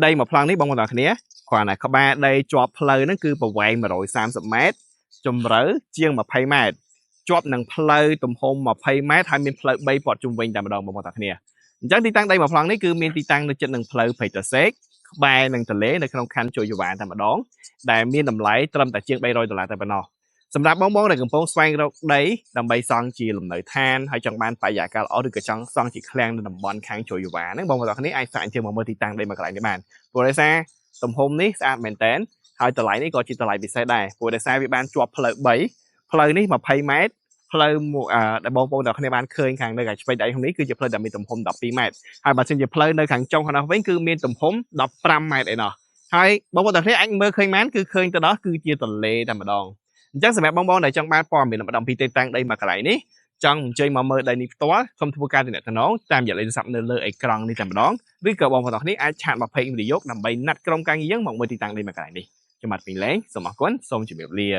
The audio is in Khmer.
đây mà planនេះបងប្អូនទាំងគ្នាគ្រាន់តែក្បែរដីជាប់ផ្លូវហ្នឹងគឺប្រវែង130ម៉ែត្រជម្រៅជាង20ម៉ែត្រជាប់នឹងផ្លូវទំហំ20ម៉ែត្រហើយមានផ្លូវ3ព័ទ្ធជុំវិញតែម្ដងបងប្អូនទាំងគ្នាអញ្ចឹងទីតាំងដីមួយប្លង់នេះគឺមានទីតាំងនៅជិតនឹងផ្លូវព្រៃត្រសេកក្បែរនឹងទន្លេនៅក្នុងខណ្ឌជយវ៉ាតែម្ដងដែលមានតម្លៃត្រឹមតែជាង$300តែប៉ុណ្ណោះសម្រាប់បងប្អូនដែលកំពុងស្វែងរកដីដើម្បីសង់ជាលំនៅឋានហើយចង់បានបរិយាកាសល្អឬក៏ចង់សង់ជាឃ្លាំងនៅតំបន់ខាងជយវ៉ាហ្នឹងបងប្អូនទាំងគ្នាអាចសាកអញ្ជើញមកមើលទីតាំងដីមួយកន្លែងនេះបានព្រោះដោយសារទំហំនេះស្អាតមែនតើហើយតម្លៃនេះក៏ជាតម្លៃពិសេសដែរព្រោះដោយសារវាបានជាប់ផ្លូវ3ផ្លូវនេះ20ម៉ែត្រផ្លូវដែលបងប្អូនទាំងគ្នាបានឃើញខាងនៅខាងឆ្វេងដៃខាងនេះគឺជាផ្លូវដែលមានទំហំ12ម៉ែត្រហើយបើសិនជាផ្លូវនៅខាងចុងខាងនោះវិញគឺមានទំហំ15ម៉ែត្រឯណោះហើយបងប្អូនទាំងគ្នាអាចមើលឃើញបានគឺឃើញទៅដល់គឺជាទន្លេតែម្ដងអញ្ចឹងសម្រាប់បងប្អូនដែលចង់បានព័ត៌មានម្ដងពីទីតាំងដីមួយកន្លែងនេះចង់អញ្ជើញមកមើលដីនេះផ្ទាល់សូមធ្វើការទំនាក់ទំនងតាមរយៈលេខទូរស័ព្ទនៅលើអេក្រង់នេះតែម្ដងឬក៏បងប្អូនទាំងគ្នាអាចឆាតមក page វិទ្យុដើម្បីណាត់ក្រុមការងារយើងមកមើលទីតាំងដីមួយកន្លែងនេះខ្ញុំបាទពីងលេងសូមអរគុណសូមជម្រាបលា